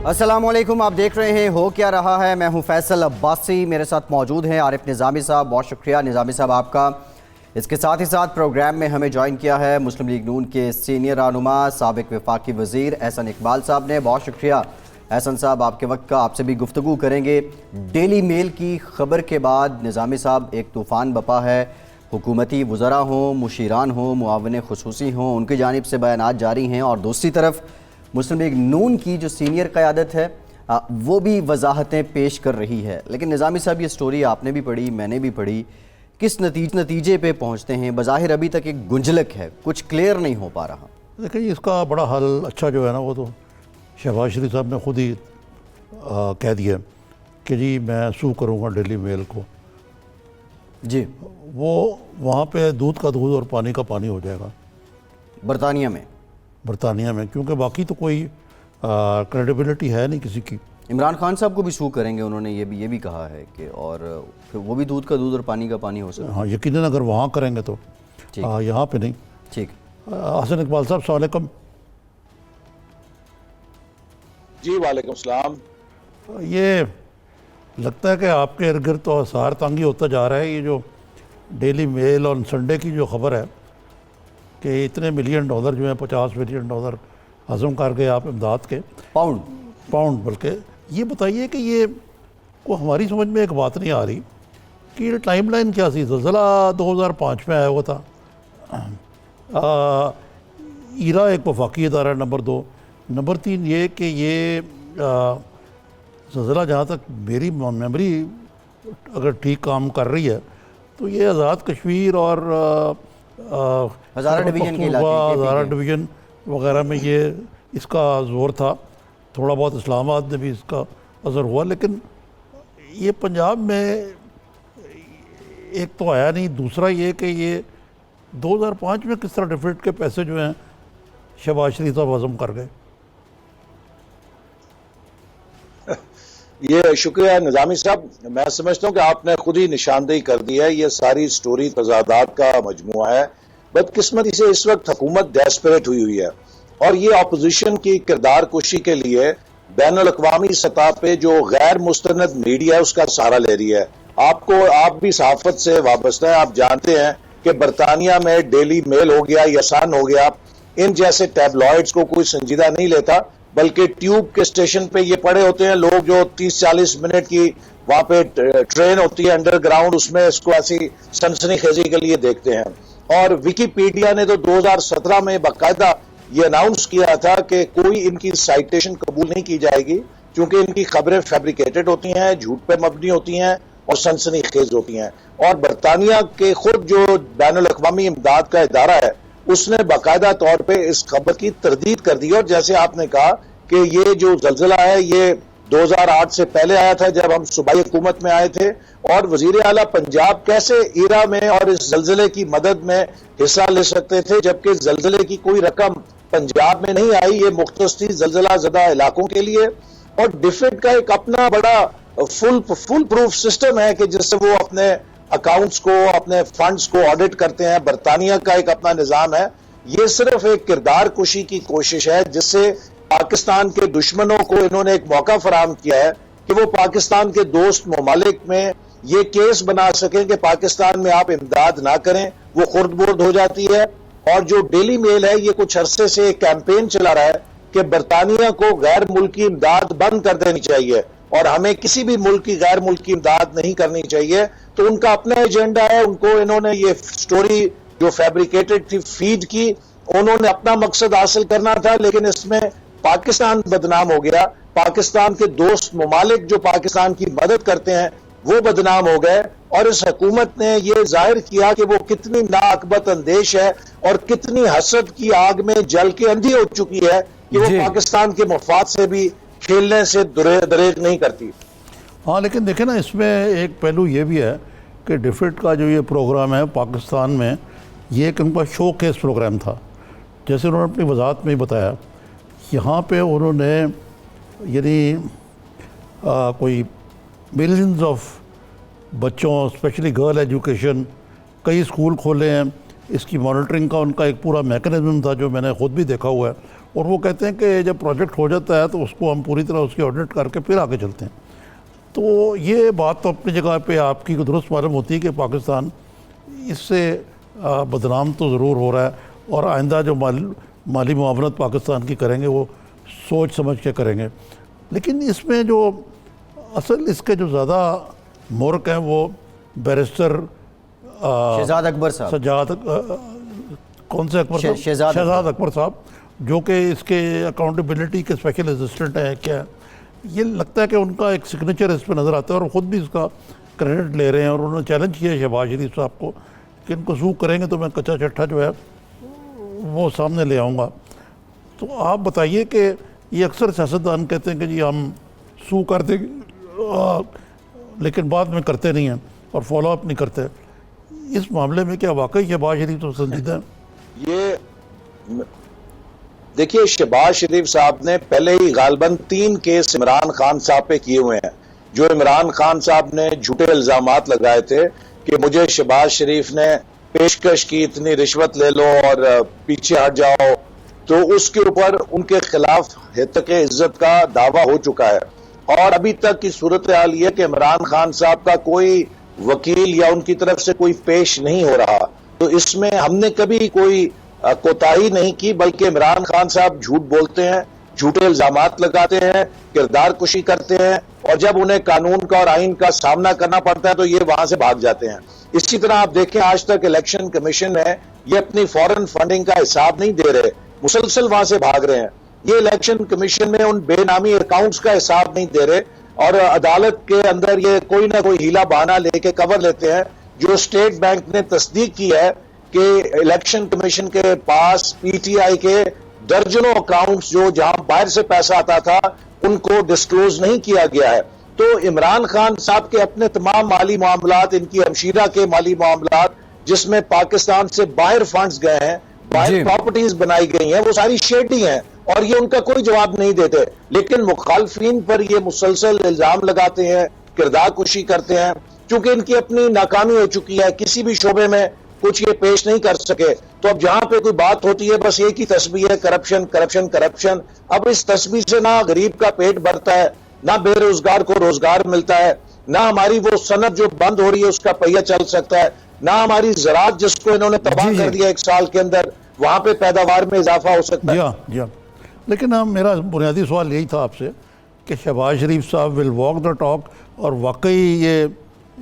السلام علیکم، آپ دیکھ رہے ہیں ہو کیا رہا ہے۔ میں ہوں فیصل عباسی، میرے ساتھ موجود ہیں عارف نظامی صاحب۔ بہت شکریہ نظامی صاحب آپ کا۔ اس کے ساتھ ہی ساتھ پروگرام میں ہمیں جوائن کیا ہے مسلم لیگ نون کے سینئر رہنما سابق وفاقی وزیر احسن اقبال صاحب نے۔ بہت شکریہ احسن صاحب آپ کے وقت کا۔ آپ سے بھی گفتگو کریں گے۔ ڈیلی میل کی خبر کے بعد نظامی صاحب ایک طوفان بپا ہے، حکومتی وزراء ہوں، مشیران ہوں، معاون خصوصی ہوں، ان کی جانب سے بیانات جاری ہیں، اور دوسری طرف مسلم لیگ نون کی جو سینئر قیادت ہے وہ بھی وضاحتیں پیش کر رہی ہے۔ لیکن نظامی صاحب یہ سٹوری آپ نے بھی پڑھی، میں نے بھی پڑھی، کس نتیجے پہ پہنچتے ہیں؟ بظاہر ابھی تک ایک گنجلک ہے، کچھ کلیئر نہیں ہو پا رہا۔ دیکھیں اس کا بڑا حل اچھا جو ہے نا، وہ تو شہباز شریف صاحب نے خود ہی کہہ دیا کہ جی میں سو کروں گا ڈیلی میل کو۔ جی، وہ وہاں پہ دودھ کا دودھ اور پانی کا پانی ہو جائے گا برطانیہ میں، کیونکہ باقی تو کوئی کریڈیبلٹی ہے نہیں کسی کی۔ عمران خان صاحب کو بھی سو کریں گے، انہوں نے یہ بھی کہا ہے کہ اور پھر وہ بھی دودھ کا دودھ اور پانی کا پانی ہو سکتا ہے۔ ہاں یقیناً اگر وہاں کریں گے تو یہاں پہ نہیں۔ ٹھیک، حسن اقبال صاحب السلام علیکم۔ جی وعلیکم السلام۔ یہ لگتا ہے کہ آپ کے ارد گرد تو اثار تانگی ہوتا جا رہا ہے۔ یہ جو ڈیلی میل اور سنڈے کی جو خبر ہے کہ اتنے ملین ڈالر جو ہیں، 50 ملین ڈالر ہضم کر گئے آپ امداد کے، پاؤنڈ بلکہ، یہ بتائیے کہ یہ کو ہماری سمجھ میں ایک بات نہیں آ رہی کہ یہ ٹائم لائن کیا سی؟ زلزلہ 2005 میں آیا ہوا تھا، ایرا ایک وفاقی ادارہ نمبر 2، نمبر 3 یہ کہ یہ زلزلہ جہاں تک میری میموری اگر ٹھیک کام کر رہی ہے تو یہ آزاد کشمیر اور ہزارہ ڈویژن کے علاقے، ہزارہ ڈویژن وغیرہ میں یہ اس کا زور تھا، تھوڑا بہت اسلام آباد میں بھی اس کا اثر ہوا، لیکن یہ پنجاب میں ایک تو آیا نہیں۔ دوسرا یہ کہ یہ 2005 میں کس طرح ڈیفلٹ کے پیسے جو ہیں شہباز شریف صاحب ہضم کر گئے؟ یہ شکریہ نظامی صاحب، میں سمجھتا ہوں کہ آپ نے خود ہی نشاندہی کر دی ہے۔ یہ ساری سٹوری تضادات کا مجموعہ ہے۔ بدقسمتی سے اس وقت حکومت ڈیسپریٹ ہوئی ہے، اور یہ اپوزیشن کی کردار کشی کے لیے بین الاقوامی سطح پہ جو غیر مستند میڈیا ہے اس کا سہارا لے رہی ہے۔ آپ بھی صحافت سے وابستہ ہیں، آپ جانتے ہیں کہ برطانیہ میں ڈیلی میل ہو گیا یا سن ہو گیا، ان جیسے ٹیبلائڈز کو کوئی سنجیدہ نہیں لیتا، بلکہ ٹیوب کے اسٹیشن پہ یہ پڑے ہوتے ہیں لوگ جو 30-40 منٹ کی وہاں پہ ٹرین ہوتی ہے انڈر گراؤنڈ، اس میں اس کو ایسی سنسنی خیزی کے لیے دیکھتے ہیں۔ اور ویکیپیڈیا نے تو 2017 میں باقاعدہ یہ اناؤنس کیا تھا کہ کوئی ان کی سائٹیشن قبول نہیں کی جائے گی، کیونکہ ان کی خبریں فیبریکیٹڈ ہوتی ہیں، جھوٹ پہ مبنی ہوتی ہیں اور سنسنی خیز ہوتی ہیں۔ اور برطانیہ کے خود جو بین الاقوامی امداد کا ادارہ ہے اس نے باقاعدہ طور پہ اس خبر کی تردید کر دی، اور جیسے آپ نے کہا کہ یہ جو زلزلہ ہے یہ 2008 سے پہلے آیا تھا جب ہم صوبائی حکومت میں آئے تھے، اور وزیر اعلیٰ پنجاب کیسے ایرا میں اور اس زلزلے کی مدد میں حصہ لے سکتے تھے جبکہ زلزلے کی کوئی رقم پنجاب میں نہیں آئی۔ یہ مختص تھی زلزلہ زدہ علاقوں کے لیے، اور ڈیفڈ کا ایک اپنا بڑا فل پروف سسٹم ہے کہ جس سے وہ اپنے اکاؤنٹس کو، اپنے فنڈز کو آڈٹ کرتے ہیں۔ برطانیہ کا ایک اپنا نظام ہے۔ یہ صرف ایک کردار کشی کی کوشش ہے جس سے پاکستان کے دشمنوں کو انہوں نے ایک موقع فراہم کیا ہے کہ وہ پاکستان کے دوست ممالک میں یہ کیس بنا سکیں کہ پاکستان میں آپ امداد نہ کریں، وہ خرد برد ہو جاتی ہے۔ اور جو ڈیلی میل ہے یہ کچھ عرصے سے ایک کیمپین چلا رہا ہے کہ برطانیہ کو غیر ملکی امداد بند کر دینی چاہیے اور ہمیں کسی بھی ملک کی غیر ملکی امداد نہیں کرنی چاہیے۔ تو ان کا اپنا ایجنڈا ہے، ان کو انہوں نے یہ سٹوری جو فیبریکیٹڈ تھی فیڈ کی، انہوں نے اپنا مقصد حاصل کرنا تھا، لیکن اس میں پاکستان بدنام ہو گیا۔ پاکستان کے دوست ممالک جو پاکستان کی مدد کرتے ہیں وہ بدنام ہو گئے، اور اس حکومت نے یہ ظاہر کیا کہ وہ کتنی نااکبت اندیش ہے اور کتنی حسد کی آگ میں جل کے اندھی ہو چکی ہے کہ وہ پاکستان کے مفاد سے بھی کھیلنے سے دریغ نہیں کرتی۔ ہاں لیکن دیکھیں نا، اس میں ایک پہلو یہ بھی ہے کہ ڈیفڈ کا جو یہ پروگرام ہے پاکستان میں، یہ ایک ان کا شو کیس پروگرام تھا، جیسے انہوں نے اپنی وضاحت میں بتایا۔ یہاں پہ انہوں نے یعنی کوئی ملینز آف بچوں، اسپیشلی گرل ایجوکیشن، کئی اسکول کھولے ہیں، اس کی مانیٹرنگ کا ان کا ایک پورا میکنزم تھا جو میں نے خود بھی دیکھا ہوا ہے، اور وہ کہتے ہیں کہ جب پروجیکٹ ہو جاتا ہے تو اس کو ہم پوری طرح اس کی آڈٹ کر کے پھر آگے چلتے ہیں۔ تو یہ بات تو اپنی جگہ پہ آپ کی درست معلوم ہوتی ہے کہ پاکستان اس سے بدنام تو ضرور ہو رہا ہے، اور آئندہ جو مالی معاونت پاکستان کی کریں گے وہ سوچ سمجھ کے کریں گے۔ لیکن اس میں جو اصل اس کے جو زیادہ مورک ہیں وہ بیرسٹر شہزاد اکبر صاحب، سجاد کون سے اکبر صاحب؟ شہزاد اکبر صاحب، جو کہ اس کے اکاؤنٹیبلٹی کے اسپیشل اسسٹنٹ ہیں۔ کیا یہ لگتا ہے کہ ان کا ایک سگنیچر اس پہ نظر آتا ہے، اور خود بھی اس کا کریڈٹ لے رہے ہیں، اور انہوں نے چیلنج کیا شہباز شریف صاحب کو کہ ان کو سو کریں گے تو میں کچا چٹھا جو ہے وہ سامنے لے آؤں گا۔ تو آپ بتائیے کہ یہ اکثر سیاستدان کہتے ہیں کہ جی ہم سو کر دیں گے، لیکن بعد میں کرتے نہیں ہیں اور فالو اپ نہیں کرتے۔ اس معاملے میں کیا واقعی شہباز شریف تو سنجیدہ ہیں؟ یہ دیکھیے، شہباز شریف صاحب نے پہلے ہی غالباً 3 کیس عمران خان صاحب پہ کیے ہوئے ہیں، جو عمران خان صاحب نے جھوٹے الزامات لگائے تھے کہ مجھے شہباز شریف نے پیشکش کی اتنی رشوت لے لو اور پیچھے ہٹ جاؤ، تو اس کے اوپر ان کے خلاف ہتک عزت کا دعویٰ ہو چکا ہے۔ اور ابھی تک کی صورتحال یہ کہ عمران خان صاحب کا کوئی وکیل یا ان کی طرف سے کوئی پیش نہیں ہو رہا، تو اس میں ہم نے کبھی کوئی کوتاہی نہیں کی، بلکہ عمران خان صاحب جھوٹ بولتے ہیں، جھوٹے الزامات لگاتے ہیں، کردار کشی کرتے ہیں، اور جب انہیں قانون کا اور آئین کا سامنا کرنا پڑتا ہے تو یہ وہاں سے بھاگ جاتے ہیں۔ اسی طرح آپ دیکھیں، آج تک الیکشن کمیشن ہے یہ اپنی فورن فنڈنگ کا حساب نہیں دے رہے، مسلسل وہاں سے بھاگ رہے ہیں۔ یہ الیکشن کمیشن میں ان بے نامی اکاؤنٹس کا حساب نہیں دے رہے، اور عدالت کے اندر یہ کوئی نہ کوئی ہیلا بہانہ لے کے کور لیتے ہیں۔ جو اسٹیٹ بینک نے تصدیق کی ہے کہ الیکشن کمیشن کے پاس پی ٹی آئی کے درجنوں اکاؤنٹس جو جہاں باہر سے پیسہ آتا تھا ان کو ڈسکلوز نہیں کیا گیا ہے۔ تو عمران خان صاحب کے اپنے تمام مالی معاملات، ان کی ہمشیرہ کے مالی معاملات جس میں پاکستان سے باہر فنڈز گئے ہیں، باہر پراپرٹیز بنائی گئی ہیں، وہ ساری شیڈی ہیں، اور یہ ان کا کوئی جواب نہیں دیتے۔ لیکن مخالفین پر یہ مسلسل الزام لگاتے ہیں، کردار کشی کرتے ہیں، چونکہ ان کی اپنی ناکامی ہو چکی ہے، کسی بھی شعبے میں کچھ یہ پیش نہیں کر سکے۔ تو اب جہاں پہ کوئی بات ہوتی ہے بس ایک ہی تسبیح ہے، کرپشن کرپشن کرپشن۔ اب اس تسبیح سے نہ غریب کا پیٹ بھرتا ہے، نہ بے روزگار کو روزگار ملتا ہے، نہ ہماری وہ صنعت جو بند ہو رہی ہے اس کا پہیہ چل سکتا ہے، نہ ہماری زراعت جس کو انہوں نے تباہ کر دیا 1 سال کے اندر وہاں پہ پیداوار میں اضافہ ہو سکتا ہے۔ جی ہاں، لیکن میرا بنیادی سوال یہی تھا آپ سے کہ شہباز شریف صاحب ول واک دا ٹاک، اور واقعی یہ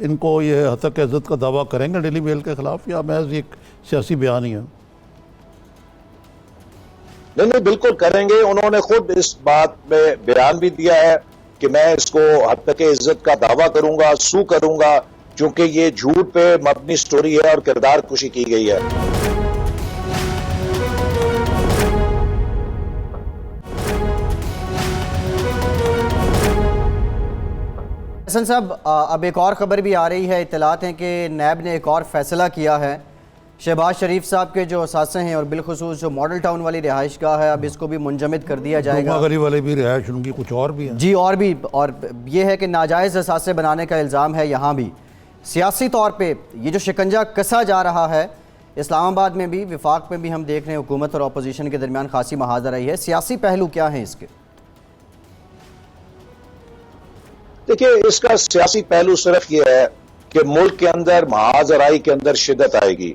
ان کو یہ ہتک عزت کا دعویٰ کریں گے ڈیلی میل کے خلاف، یا محض ایک سیاسی بیان ہی ہے؟ نہیں، بالکل کریں گے۔ انہوں نے خود اس بات میں بیان بھی دیا ہے کہ میں اس کو ہتک عزت کا دعویٰ کروں گا، سو کروں گا، چونکہ یہ جھوٹ پہ مبنی سٹوری ہے اور کردار کشی کی گئی ہے۔ حسن صاحب، اب ایک اور خبر بھی آ رہی ہے، اطلاعات ہیں کہ نیب نے ایک اور فیصلہ کیا ہے، شہباز شریف صاحب کے جو اثاثے ہیں اور بالخصوص جو ماڈل ٹاؤن والی رہائش گاہ ہے، اب اس کو بھی منجمد کر دیا جائے گا۔ گلی والے بھی رہائش ان کی کچھ اور بھی ہیں جی، اور بھی، اور یہ ہے کہ ناجائز اثاثے بنانے کا الزام ہے یہاں بھی۔ سیاسی طور پہ یہ جو شکنجہ کسا جا رہا ہے، اسلام آباد میں بھی، وفاق میں بھی ہم دیکھ رہے ہیں حکومت اور اپوزیشن کے درمیان خاصی محاذ رہی ہے، سیاسی پہلو کیا ہیں اس کے؟ دیکھیں، اس کا سیاسی پہلو صرف یہ ہے کہ ملک کے اندر محاذ آرائی کے اندر شدت آئے گی۔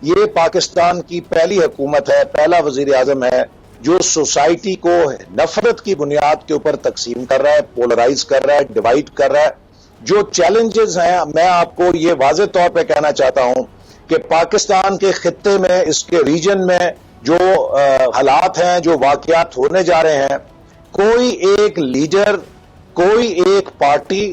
یہ پاکستان کی پہلی حکومت ہے، پہلا وزیر اعظم ہے جو سوسائٹی کو نفرت کی بنیاد کے اوپر تقسیم کر رہا ہے، پولرائز کر رہا ہے، ڈیوائڈ کر رہا ہے۔ جو چیلنجز ہیں، میں آپ کو یہ واضح طور پہ کہنا چاہتا ہوں کہ پاکستان کے خطے میں، اس کے ریجن میں جو حالات ہیں، جو واقعات ہونے جا رہے ہیں، کوئی ایک لیڈر، کوئی ایک پارٹی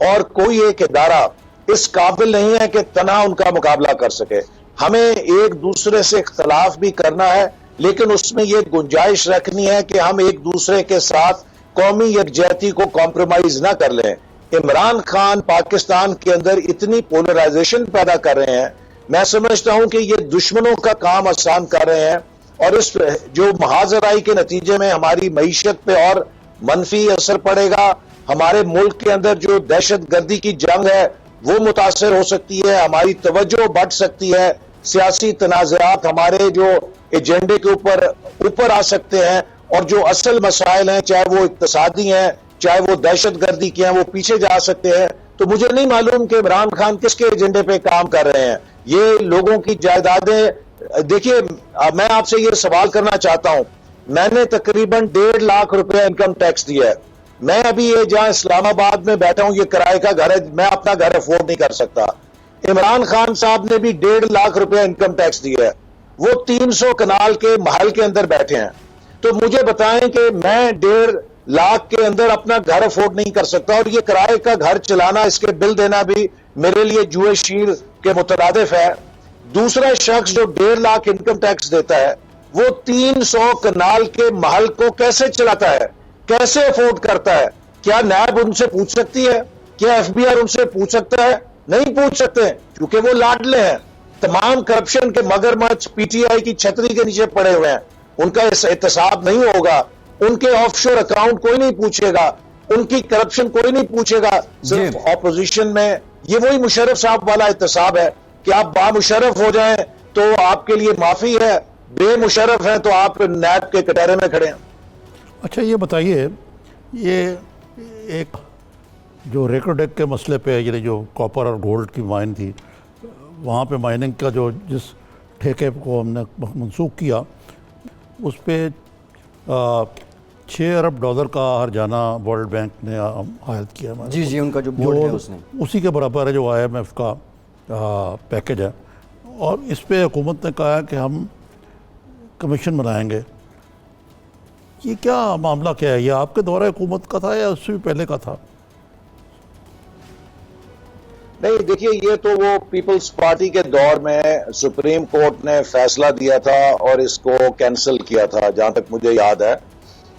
اور کوئی ایک ادارہ اس قابل نہیں ہے کہ تنہا ان کا مقابلہ کر سکے۔ ہمیں ایک دوسرے سے اختلاف بھی کرنا ہے، لیکن اس میں یہ گنجائش رکھنی ہے کہ ہم ایک دوسرے کے ساتھ قومی یکجہتی کو کمپرومائز نہ کر لیں۔ عمران خان پاکستان کے اندر اتنی پولرائزیشن پیدا کر رہے ہیں، میں سمجھتا ہوں کہ یہ دشمنوں کا کام آسان کر رہے ہیں، اور اس جو محاذ آرائی کے نتیجے میں ہماری معیشت پہ اور منفی اثر پڑے گا، ہمارے ملک کے اندر جو دہشت گردی کی جنگ ہے وہ متاثر ہو سکتی ہے، ہماری توجہ بڑھ سکتی ہے، سیاسی تنازعات ہمارے جو ایجنڈے کے اوپر آ سکتے ہیں، اور جو اصل مسائل ہیں چاہے وہ اقتصادی ہیں چاہے وہ دہشت گردی کے ہیں وہ پیچھے جا سکتے ہیں. تو مجھے نہیں معلوم کہ عمران خان کس کے ایجنڈے پہ کام کر رہے ہیں. یہ لوگوں کی جائیدادیں، دیکھیے میں آپ سے یہ سوال کرنا چاہتا ہوں، میں نے تقریباً 1.5 لاکھ روپے انکم ٹیکس دیا ہے. میں ابھی یہ جہاں اسلام آباد میں بیٹھا ہوں یہ کرائے کا گھر ہے، میں اپنا گھر افورڈ نہیں کر سکتا. عمران خان صاحب نے بھی 1.5 لاکھ روپے انکم ٹیکس دیا ہے، وہ 300 کنال کے محل کے اندر بیٹھے ہیں. تو مجھے بتائیں کہ میں 1.5 لاکھ کے اندر اپنا گھر افورڈ نہیں کر سکتا، اور یہ کرائے کا گھر چلانا، اس کے بل دینا بھی میرے لیے جوئے شیر کے مترادف ہے. دوسرا شخص جو 1.5 لاکھ انکم ٹیکس دیتا ہے وہ 300 کنال کے محل کو کیسے چلاتا ہے، کیسے افورڈ کرتا ہے؟ کیا نیب ان سے پوچھ سکتی ہے؟ کیا ایف بی آر ان سے پوچھ سکتا ہے؟ نہیں پوچھ سکتے، کیونکہ وہ لاڈلے ہیں. تمام کرپشن کے مگرمچھ پی ٹی آئی کی چھتری کے نیچے پڑے ہوئے ہیں، ان کا احتساب نہیں ہوگا، ان کے آف شور اکاؤنٹ کوئی نہیں پوچھے گا، ان کی کرپشن کوئی نہیں پوچھے گا. صرف اپوزیشن میں یہ وہی مشرف صاحب والا احتساب ہے کہ آپ بامشرف ہو جائیں تو آپ کے لیے معافی ہے، بے مشرف ہیں تو آپ نیب کے کٹہرے میں کھڑے ہیں. اچھا یہ بتائیے، یہ ایک جو ریکوڈیک کے مسئلے پہ، یعنی جو کاپر اور گولڈ کی مائن تھی، وہاں پہ مائننگ کا جو جس ٹھیکے کو ہم نے منسوخ کیا، اس پہ 6 ارب ڈالر کا ہرجانہ ورلڈ بینک نے عائد کیا ہے. جی ان کا جو بورڈ ہے اس نے اسی کے برابر ہے جو آئی ایم ایف کا پیکج ہے. اور اس پہ حکومت نے کہا ہے کہ ہم کمیشن بنائیں گے. یہ کیا معاملہ کیا ہے؟ یہ آپ کے دورہ حکومت کا تھا یا اس سے بھی پہلے کا تھا؟ نہیں دیکھیے، یہ تو وہ پیپلز پارٹی کے دور میں سپریم کورٹ نے فیصلہ دیا تھا اور اس کو کینسل کیا تھا جہاں تک مجھے یاد ہے.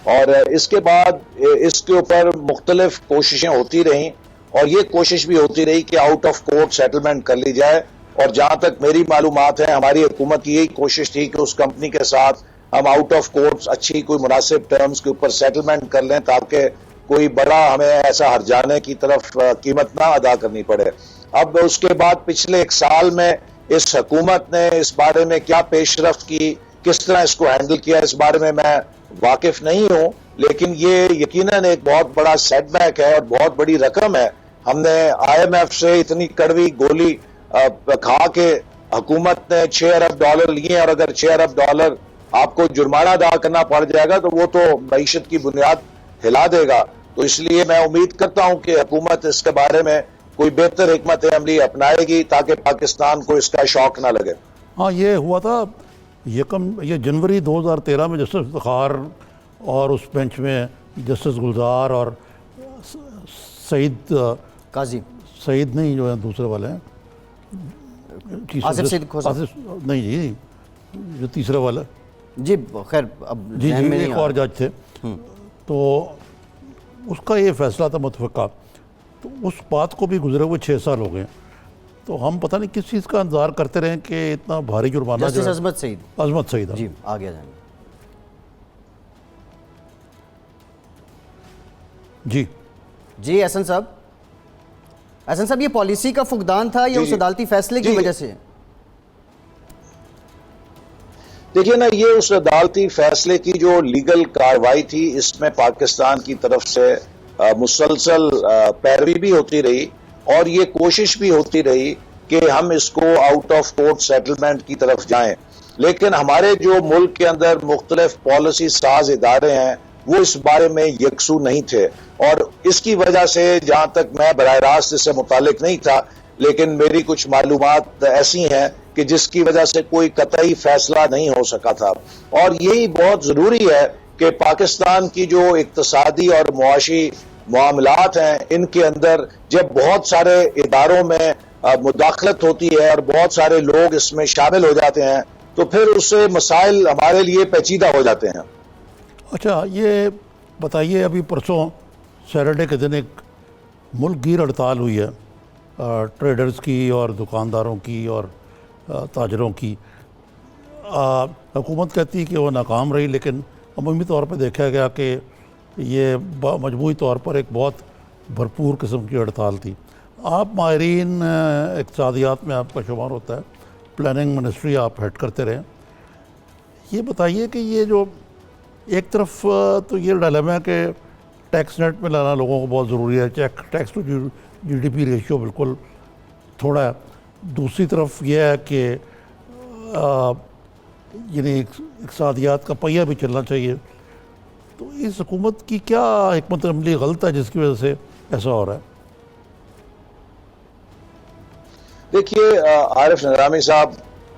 اور اس کے بعد اس کے اوپر مختلف کوششیں ہوتی رہیں، اور یہ کوشش بھی ہوتی رہی کہ آؤٹ آف کورٹ سیٹلمنٹ کر لی جائے. اور جہاں تک میری معلومات ہیں ہماری حکومت کی یہی کوشش تھی کہ اس کمپنی کے ساتھ ہم آؤٹ آف کورٹ اچھی کوئی مناسب ٹرمز کے اوپر سیٹلمنٹ کر لیں تاکہ کوئی بڑا ہمیں ایسا ہرجانے کی طرف قیمت نہ ادا کرنی پڑے. اب اس کے بعد پچھلے 1 سال میں اس حکومت نے اس بارے میں کیا پیش رفت کی، کس طرح اس کو ہینڈل کیا، اس بارے میں واقف نہیں ہوں. لیکن یہ یقیناً ایک بہت بڑا سیٹ بیک ہے اور بہت بڑی رقم ہے. ہم نے آئی ایم ایف سے اتنی کڑوی گولی کھا کے حکومت نے 6 ارب ڈالر لیے ہیں، اور اگر 6 ارب ڈالر آپ کو جرمانہ ادا کرنا پڑ جائے گا تو وہ تو معیشت کی بنیاد ہلا دے گا. تو اس لیے میں امید کرتا ہوں کہ حکومت اس کے بارے میں کوئی بہتر حکمت عملی اپنائے گی تاکہ پاکستان کو اس کا شوق نہ لگے. ہاں یہ ہوا تھا یہ جنوری 2013 میں جسٹس افتخار اور اس بینچ میں جسٹس گلزار اور سعید قاضی، سعید نہیں جو ہیں دوسرے والے ہیں، آصف سعید کھوسا، نہیں جی جو تیسرے والا جی خیر اب جی ایک اور جج تھے، تو اس کا یہ فیصلہ تھا متفقہ. تو اس بات کو بھی گزرے ہوئے 6 سال ہو گئے. تو ہم پتہ نہیں کس چیز کا انتظار کرتے رہے کہ اتنا بھاری جرمانہ جسٹس عظمت سعید جی آگے جائیں جی احسن صاحب یہ پالیسی کا فقدان تھا یا اس عدالتی فیصلے کی وجہ سے؟ دیکھیے نا، یہ اس عدالتی فیصلے کی جو لیگل کاروائی تھی اس میں پاکستان کی طرف سے مسلسل پیروی بھی ہوتی رہی اور یہ کوشش بھی ہوتی رہی کہ ہم اس کو آؤٹ آف کورٹ سیٹلمنٹ کی طرف جائیں. لیکن ہمارے جو ملک کے اندر مختلف پالیسی ساز ادارے ہیں وہ اس بارے میں یکسو نہیں تھے، اور اس کی وجہ سے جہاں تک میں براہ راست اس سے متعلق نہیں تھا لیکن میری کچھ معلومات ایسی ہیں کہ جس کی وجہ سے کوئی قطعی فیصلہ نہیں ہو سکا تھا. اور یہی بہت ضروری ہے کہ پاکستان کی جو اقتصادی اور معاشی معاملات ہیں ان کے اندر جب بہت سارے اداروں میں مداخلت ہوتی ہے اور بہت سارے لوگ اس میں شامل ہو جاتے ہیں تو پھر اس سے مسائل ہمارے لیے پیچیدہ ہو جاتے ہیں. اچھا یہ بتائیے، ابھی پرسوں سیٹرڈے کے دن ایک ملک گیر ہڑتال ہوئی ہے ٹریڈرز کی اور دکانداروں کی اور تاجروں کی. حکومت کہتی کہ وہ ناکام رہی، لیکن عمومی طور پہ دیکھا گیا کہ یہ مجموعی طور پر ایک بہت بھرپور قسم کی ہڑتال تھی. آپ ماہرین اقتصادیات میں آپ کا شمار ہوتا ہے، پلاننگ منسٹری آپ ہیڈ کرتے رہے. یہ بتائیے کہ یہ جو ایک طرف تو یہ ڈائلیما ہے کہ ٹیکس نیٹ میں لانا لوگوں کو بہت ضروری ہے, tax to G D P ratio بالکل تھوڑا ہے. دوسری طرف یہ ہے کہ یعنی اقتصادیات کا پہیہ بھی چلنا چاہیے. تو اس حکومت کی کیا حکمت عملی غلط ہے جس کی وجہ سے ایسا ہو رہا ہے؟ دیکھیے عارف نظامی صاحب,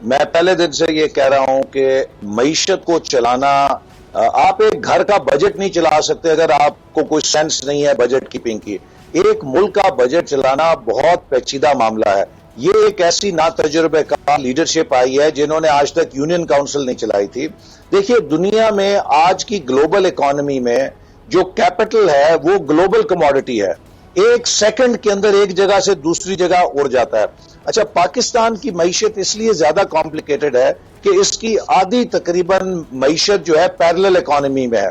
میں پہلے دن سے یہ کہہ رہا ہوں کہ معیشت کو چلانا, آپ ایک گھر کا بجٹ نہیں چلا سکتے اگر آپ کو کوئی سینس نہیں ہے بجٹ کیپنگ کی. ایک ملک کا بجٹ چلانا بہت پیچیدہ معاملہ ہے. یہ ایک ایسی نا تجربے کا لیڈرشپ آئی ہے جنہوں نے آج تک یونین کاؤنسل نہیں چلائی تھی. دیکھیے دنیا میں آج کی گلوبل اکانومی میں جو کیپٹل ہے وہ گلوبل کموڈٹی ہے, ایک سیکنڈ کے اندر ایک جگہ سے دوسری جگہ اڑ جاتا ہے. اچھا, پاکستان کی معیشت اس لیے زیادہ کمپلیکیٹڈ ہے کہ اس کی آدھی تقریباً معیشت جو ہے پیرلل اکانومی میں ہے.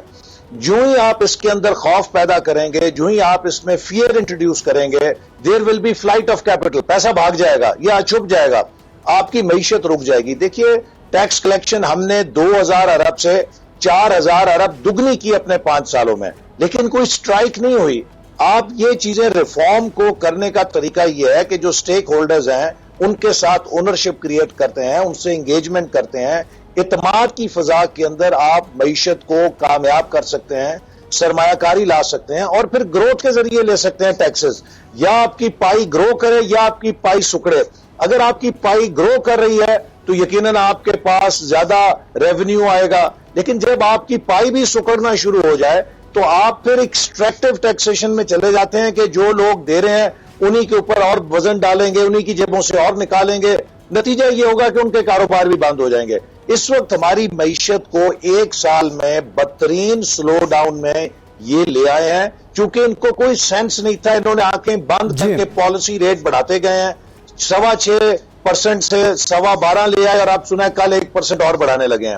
جو ہی آپ اس کے اندر خوف پیدا کریں گے, جو ہی آپ اس میں فیئر انٹروڈیوس کریں گے, there will be flight of capital, پیسہ بھاگ جائے گا یا چھپ جائے گا, آپ کی معیشت رک جائے گی. دیکھیے ٹیکس کلیکشن ہم نے 2000 ارب سے 4000 ارب دگنی کی اپنے 5 سالوں میں, لیکن کوئی سٹرائک نہیں ہوئی. آپ یہ چیزیں ریفارم کو کرنے کا طریقہ یہ ہے کہ جو سٹیک ہولڈرز ہیں ان کے ساتھ اونرشپ کریٹ کرتے ہیں, ان سے انگیجمنٹ کرتے ہیں. اعتماد کی فضا کے اندر آپ معیشت کو کامیاب کر سکتے ہیں, سرمایہ کاری لا سکتے ہیں اور پھر گروتھ کے ذریعے لے سکتے ہیں ٹیکسز. یا آپ کی پائی گرو کرے یا آپ کی پائی سکڑے. اگر آپ کی پائی گرو کر رہی ہے تو یقیناً آپ کے پاس زیادہ ریونیو آئے گا, لیکن جب آپ کی پائی بھی سکڑنا شروع ہو جائے تو آپ پھر ایکسٹریکٹیو ٹیکسیشن میں چلے جاتے ہیں کہ جو لوگ دے رہے ہیں انہی کے اوپر اور وزن ڈالیں گے, انہی کی جیبوں سے اور نکالیں گے. نتیجہ یہ ہوگا کہ ان کے کاروبار بھی بند ہو جائیں گے. اس وقت ہماری معیشت کو 1 سال میں بدترین سلو ڈاؤن میں یہ لے آئے ہیں, چونکہ ان کو کوئی سینس نہیں تھا. انہوں نے آنکھیں بند کر کے پالیسی ریٹ بڑھاتے گئے ہیں, 6.25% سے 12.25 لے آئے اور آپ سنا ہے کل 1% اور بڑھانے لگے ہیں.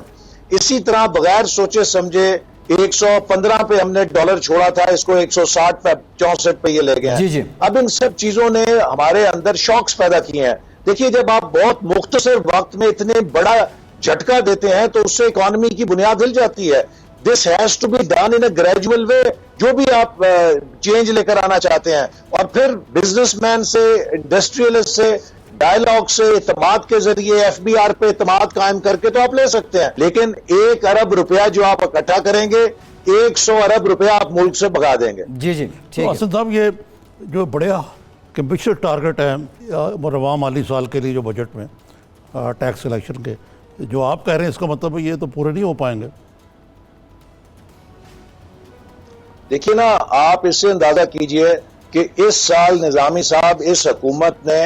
اسی طرح بغیر سوچے سمجھے 115 پہ ہم نے ڈالر چھوڑا تھا, اس کو 160 پہ 64 پہ یہ لے گئے ہیں. اب ان سب چیزوں نے ہمارے اندر شاکس پیدا کیے ہیں. دیکھیے جب آپ بہت مختصر وقت میں اتنے بڑا جھٹکا دیتے ہیں تو اس سے اکانومی کی بنیاد ہل جاتی ہے. This has to be done in a gradual way, جو بھی آپ چینج لے کر آنا چاہتے ہیں, اور پھر بزنس مین سے, انڈسٹریلسٹ سے, ڈائیلاگ سے, اعتماد کے ذریعے ایف بی آر پہ اعتماد قائم کر کے تو آپ لے سکتے ہیں. لیکن 1 ارب روپیہ جو آپ اکٹھا کریں گے 100 ارب روپیہ آپ ملک سے بھگا دیں گے. جی ٹھیک ہے. حسن صاحب, یہ جو بڑے ایمبیشس ٹارگٹ ہیں رواں مالی سال کے لیے جو بجٹ میں ٹیکس کلیکشن کے جو آپ کہہ رہے ہیں, اس کا مطلب یہ تو پورے نہیں ہو پائیں گے. دیکھیے نا, آپ اس سے اندازہ کیجئے کہ اس سال نظامی صاحب اس حکومت نے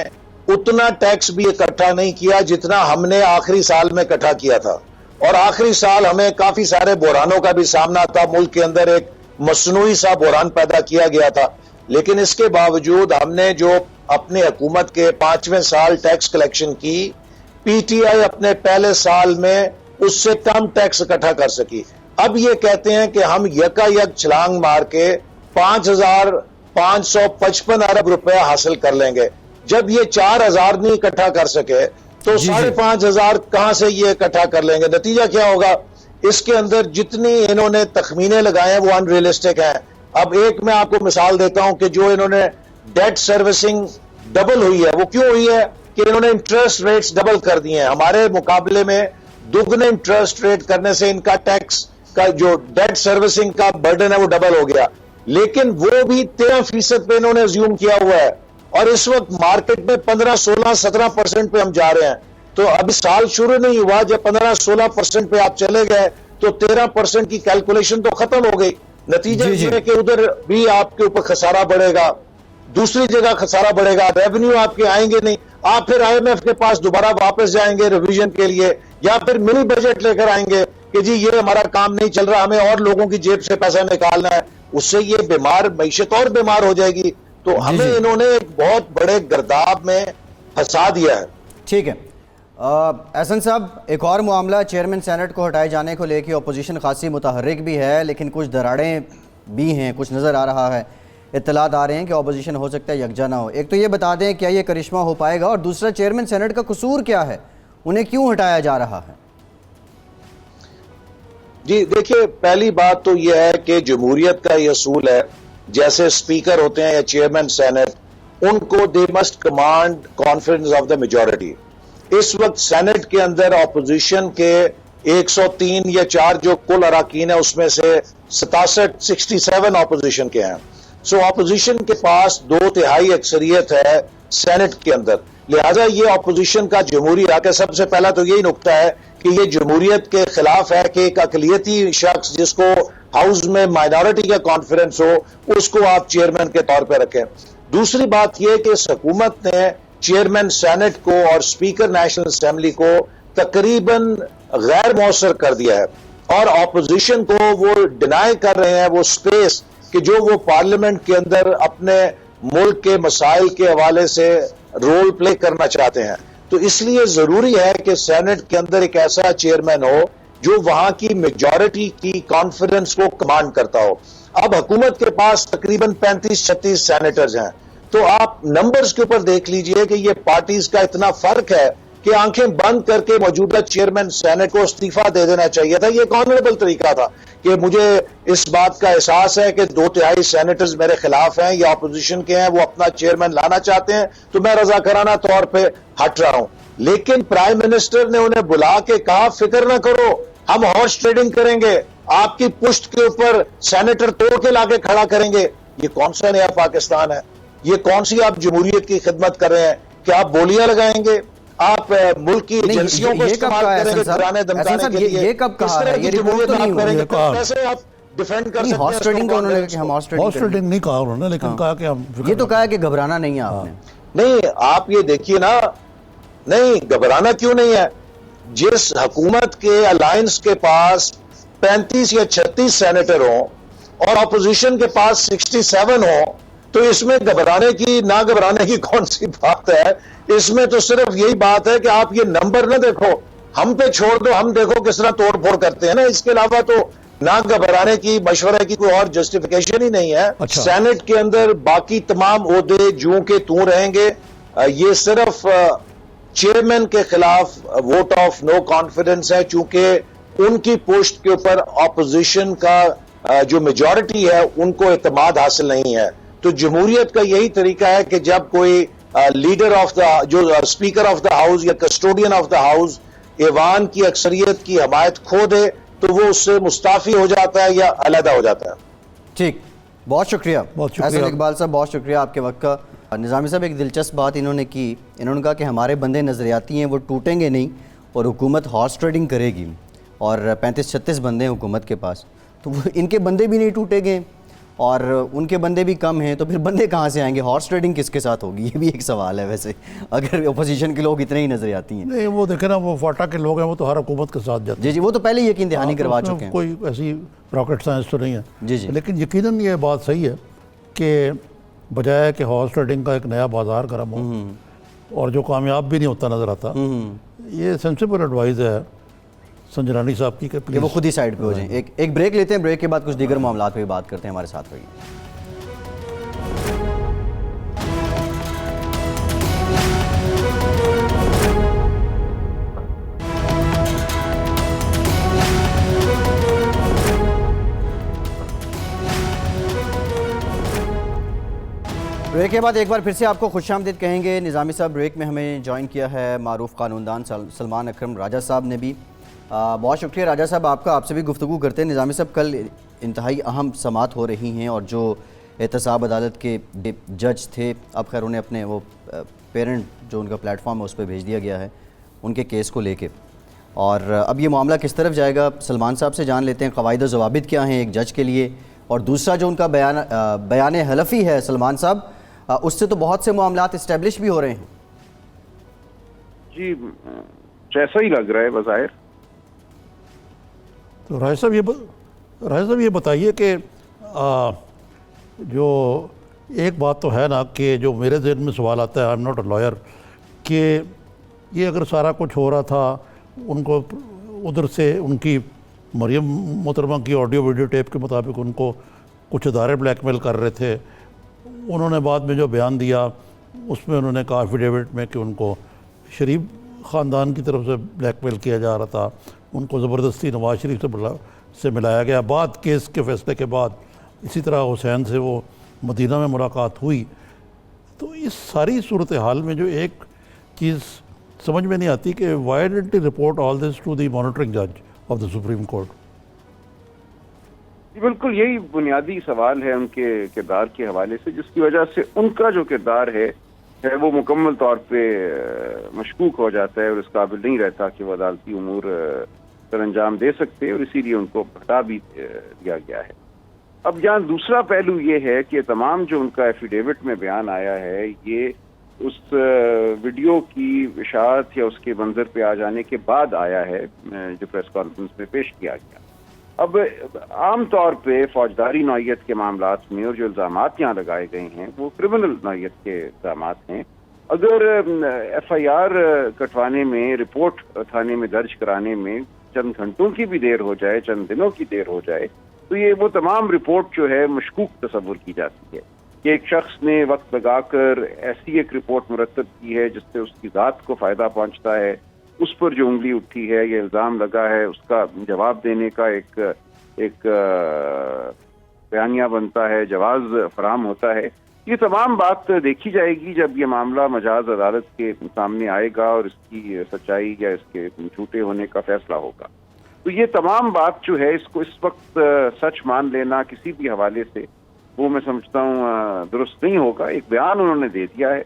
اتنا ٹیکس بھی اکٹھا نہیں کیا جتنا ہم نے آخری سال میں اکٹھا کیا تھا. اور آخری سال ہمیں کافی سارے بحرانوں کا بھی سامنا تھا, ملک کے اندر ایک مصنوعی سا بحران پیدا کیا گیا تھا. لیکن اس کے باوجود ہم نے جو اپنے حکومت کے 5ویں سال ٹیکس کلیکشن کی, پی ٹی آئی اپنے پہلے سال میں اس سے کم ٹیکس اکٹھا کر سکی. اب یہ کہتے ہیں کہ ہم یکا یک چھلانگ مار کے 5555 ارب روپے حاصل کر لیں گے. جب یہ 4000 نہیں اکٹھا کر سکے تو 5500 کہاں سے یہ اکٹھا کر لیں گے؟ نتیجہ کیا ہوگا؟ اس کے اندر جتنی انہوں نے تخمینے لگائے ہیں وہ ان ریئلسٹک ہیں. اب ایک میں آپ کو مثال دیتا ہوں کہ جو انہوں نے ڈیٹ سروسنگ ڈبل ہوئی ہے, وہ کیوں ہوئی ہے کہ انہوں نے انٹرسٹ ریٹس ڈبل کر دیے ہیں. ہمارے مقابلے میں دگنے انٹرسٹ ریٹ کرنے سے ان کا ٹیکس کا جو ڈیٹ سروسنگ کا برڈن ہے وہ ڈبل ہو گیا. لیکن وہ بھی 13% پہ انہوں نے زیوم کیا ہوا ہے, اور اس وقت مارکیٹ میں 15, 16, 17% پہ ہم جا رہے ہیں. تو ابھی سال شروع نہیں ہوا, جب 15, 16% پہ آپ چلے گئے تو 13% کی کیلکولیشن تو ختم ہو گئی. نتیجہ یہ ہے کہ ادھر بھی آپ کے اوپر خسارہ بڑھے گا, دوسری جگہ خسارہ بڑھے گا, ریونیو آپ کے آئیں گے نہیں. آپ پھر آئی ایم ایف کے پاس دوبارہ واپس جائیں گے ریویژن کے لیے, یا پھر منی بجٹ لے کر آئیں گے کہ جی یہ ہمارا کام نہیں چل رہا, ہمیں اور لوگوں کی جیب سے پیسہ نکالنا ہے. اس سے یہ بیمار معیشت اور بیمار ہو جائے گی. تو ہمیں انہوں نے ایک بہت بڑے گرداب میں پھنسا دیا ہے. ٹھیک ہے احسن صاحب, ایک اور معاملہ چیئرمین سینٹ کو ہٹائے جانے کو لے کے اپوزیشن خاصی متحرک بھی ہے, لیکن کچھ دراڑیں بھی ہیں, کچھ نظر آ رہا ہے, اطلاعات آ رہے ہیں کہ اپوزیشن ہو سکتا ہے یکجا نہ ہو. ایک تو یہ بتا دیں کیا یہ کرشمہ ہو پائے گا, اور دوسرا چیئرمین سینٹ کا قصور کیا ہے؟ انہیں کیوں ہٹایا جا رہا ہے؟ جی دیکھیے، پہلی بات تو یہ ہے کہ جمہوریت کا یہ اصول ہے، جیسے اسپیکر ہوتے ہیں یا چیئرمین سینٹ، ان کو they must command confidence of the majority. اس وقت سینٹ کے اندر اپوزیشن کے 103 یا 4 جو کل اراکین ہیں اس میں سے 67 اپوزیشن کے ہیں. سو اپوزیشن کے پاس 2/3 اکثریت ہے سینٹ کے اندر، لہذا یہ اپوزیشن کا جمہوری حق ہے. سب سے پہلا تو یہی نقطہ ہے کہ یہ جمہوریت کے خلاف ہے کہ ایک اقلیتی شخص جس کو ہاؤس میں مائنورٹی کا کانفیڈنس ہو اس کو آپ چیئرمین کے طور پہ رکھیں. دوسری بات یہ کہ اس حکومت نے چیئرمین سینٹ کو اور اسپیکر نیشنل اسمبلی کو تقریباً غیر مؤثر کر دیا ہے، اور اپوزیشن کو وہ ڈینائی کر رہے ہیں وہ سپیس کہ جو وہ پارلیمنٹ کے اندر اپنے ملک کے مسائل کے حوالے سے رول پلے کرنا چاہتے ہیں. تو اس لیے ضروری ہے کہ سینٹ کے اندر ایک ایسا چیئرمین ہو جو وہاں کی میجورٹی کی کانفیڈنس کو کمانڈ کرتا ہو. اب حکومت کے پاس تقریباً 35-36 سینیٹرز ہیں، تو آپ نمبرز کے اوپر دیکھ لیجئے کہ یہ پارٹیز کا اتنا فرق ہے کہ آنکھیں بند کر کے موجودہ چیئرمین سینٹ کو استعفیٰ دے دینا چاہیے تھا. یہ ایک آنریبل طریقہ تھا کہ مجھے اس بات کا احساس ہے کہ 2/3 سینیٹرز میرے خلاف ہیں یا اپوزیشن کے ہیں، وہ اپنا چیئرمین لانا چاہتے ہیں، تو میں رضاکارانہ طور پہ ہٹ رہا ہوں. لیکن پرائم منسٹر نے انہیں بلا کے کہا فکر نہ کرو، ہم ہارس ٹریڈنگ کریں گے، آپ کی پشت کے اوپر سینیٹر توڑ کے لا کے کھڑا کریں گے. یہ کون سا نیا پاکستان ہے؟ یہ کون سی آپ جمہوریت کی خدمت کر رہے ہیں کہ آپ بولیاں لگائیں گے، آپ ملک کی ایجنسیوں کو استعمال کریں گے ڈرانے دھمکانے کے لیے؟ یہ کب کہا ہے؟ یہ رپورٹ تو نہیں ہوئی. کیسے آپ ڈیفینڈ کر سکتے ہیں؟ ہارس ٹریڈنگ کا انہوں نے کہا کہ ہم ہارس ٹریڈنگ نہیں کہا انہوں نے، لیکن کہا کہ ہم یہ تو کہا ہے کہ گھبرانا نہیں ہے آپ نے. نہیں، آپ یہ دیکھیے نا، نہیں گھبرانا کیوں نہیں ہے؟ جس حکومت کے الائنس کے پاس 35 یا 36 سینیٹر ہوں اور اپوزیشن کے پاس 67 ہوں، تو اس میں گھبرانے کی نہ گھبرانے کی کون سی بات ہے؟ اس میں تو صرف یہی بات ہے کہ آپ یہ نمبر نہ دیکھو، ہم پہ چھوڑ دو، ہم دیکھو کس طرح توڑ پھوڑ کرتے ہیں نا. اس کے علاوہ تو نہ گھبرانے کی، مشورے کی کوئی اور جسٹیفیکیشن ہی نہیں ہے. سینٹ کے اندر باقی تمام عہدے جوں کے توں رہیں گے. یہ صرف چیئرمین کے خلاف ووٹ آف نو کانفیڈنس ہے، چونکہ ان کی پوسٹ کے اوپر اپوزیشن کا جو میجورٹی ہے ان کو اعتماد حاصل نہیں ہے. تو جمہوریت کا یہی طریقہ ہے کہ جب کوئی لیڈر آف دا، جو اسپیکر آف دا ہاؤس یا کسٹوڈین آف دا ہاؤس ایوان کی اکثریت کی حمایت کھو دے تو وہ اس سے مستعفی ہو جاتا ہے یا علیحدہ ہو جاتا ہے. ٹھیک، بہت شکریہ احسن اقبال صاحب، بہت شکریہ آپ کے وقت کا. نظامی صاحب ایک دلچسپ بات انہوں نے کی، انہوں نے کہا کہ ہمارے بندے نظریاتی ہیں، وہ ٹوٹیں گے نہیں اور حکومت ہارس ٹریڈنگ کرے گی، اور 35-36 بندے ہیں حکومت کے پاس، تو وہ ان کے بندے بھی نہیں ٹوٹے گئے اور ان کے بندے بھی کم ہیں، تو پھر بندے کہاں سے آئیں گے؟ ہارس ٹریڈنگ کس کے ساتھ ہوگی؟ یہ بھی ایک سوال ہے ویسے، اگر اپوزیشن کے لوگ اتنے ہی نظریاتی ہیں. نہیں، وہ دیکھیں نا، وہ فاٹا کے لوگ ہیں، وہ تو ہر حکومت کے ساتھ جاتے ہیں. جی وہ تو پہلے یقین دہانی کروا چکے ہیں، کوئی ایسی راکٹ سائنس تو نہیں ہے. جی لیکن یقیناً یہ بات صحیح ہے کہ بجائے کہ ہارس ٹریڈنگ کا ایک نیا بازار گرم ہو اور جو کامیاب بھی نہیں ہوتا نظر آتا، یہ سینسیبل ایڈوائز ہے سنجرانی صاحب کی کہ وہ خود ہی سائڈ پہ ہو جائیں. ایک بریک لیتے ہیں، بریک کے بعد کچھ دیگر معاملات پہ بھی بات کرتے ہیں. ہمارے ساتھ رہیے. بریک کے بعد ایک بار پھر سے آپ کو خوش آمدید کہیں گے. نظامی صاحب بریک میں ہمیں جوائن کیا ہے معروف قانوندان سلمان اکرم راجہ صاحب نے بھی. بہت شکریہ راجہ صاحب آپ کا، آپ سے بھی گفتگو کرتے ہیں. نظامی صاحب کل انتہائی اہم سماعت ہو رہی ہیں، اور جو احتساب عدالت کے جج تھے، اب خیر انہیں اپنے وہ پیرنٹ جو ان کا پلیٹ فارم ہے اس پہ بھیج دیا گیا ہے ان کے کیس کو لے کے، اور اب یہ معاملہ کس طرف جائے گا سلمان صاحب سے جان لیتے ہیں. قواعد و ضوابط کیا ہیں ایک جج کے لیے، اور دوسرا جو ان کا بیان حلفی ہے سلمان صاحب، اس سے تو بہت سے معاملات اسٹیبلش بھی ہو رہے ہیں. جی جیسا ہی لگ رہا ہے بظاہر. تو راجہ صاحب یہ بتائیے کہ جو ایک بات تو ہے نا کہ جو میرے ذہن میں سوال آتا ہے، I am not a liar, کہ یہ اگر سارا کچھ ہو رہا تھا، ان کو ادھر سے ان کی مریم محترمہ کی آڈیو ویڈیو ٹیپ کے مطابق ان کو کچھ ادارے بلیک میل کر رہے تھے، انہوں نے بعد میں جو بیان دیا اس میں انہوں نے کہا ایفیڈیوٹ میں کہ ان کو شریف خاندان کی طرف سے بلیک میل کیا جا رہا تھا، ان کو زبردستی نواز شریف سے ملایا گیا. بعد کیس کے فیصلے کے بعد اسی طرح حسین سے وہ مدینہ میں ملاقات ہوئی. تو اس ساری صورتحال میں جو ایک چیز سمجھ میں نہیں آتی کہ why didn't he report all this to the monitoring جج آف دا سپریم کورٹ. بالکل یہی بنیادی سوال ہے ان کے کردار کے حوالے سے، جس کی وجہ سے ان کا جو کردار ہے وہ مکمل طور پہ مشکوک ہو جاتا ہے اور اس قابل نہیں رہتا کہ وہ عدالتی امور سر انجام دے سکتے، اور اسی لیے ان کو ہٹا بھی دیا گیا ہے. اب یہاں دوسرا پہلو یہ ہے کہ تمام جو ان کا ایفیڈیوٹ میں بیان آیا ہے یہ اس ویڈیو کی اشاعت یا اس کے منظر پہ آ جانے کے بعد آیا ہے جو پریس کانفرنس میں پیش کیا گیا. اب عام طور پہ فوجداری نوعیت کے معاملات میں اور جو الزامات یہاں لگائے گئے ہیں وہ کرمنل نوعیت کے الزامات ہیں. اگر ایف آئی آر کٹوانے میں، رپورٹ تھانے میں درج کرانے میں چند گھنٹوں کی بھی دیر ہو جائے، چند دنوں کی دیر ہو جائے، تو یہ وہ تمام رپورٹ جو ہے مشکوک تصور کی جاتی ہے کہ ایک شخص نے وقت لگا کر ایسی ایک رپورٹ مرتب کی ہے جس سے اس کی ذات کو فائدہ پہنچتا ہے، اس پر جو انگلی اٹھی ہے، یہ الزام لگا ہے، اس کا جواب دینے کا ایک بیانیہ بنتا ہے، جواز فراہم ہوتا ہے. یہ تمام بات دیکھی جائے گی جب یہ معاملہ مجاز عدالت کے سامنے آئے گا اور اس کی سچائی یا اس کے جھوٹے ہونے کا فیصلہ ہوگا. تو یہ تمام بات جو ہے اس کو اس وقت سچ مان لینا کسی بھی حوالے سے وہ میں سمجھتا ہوں درست نہیں ہوگا. ایک بیان انہوں نے دے دیا ہے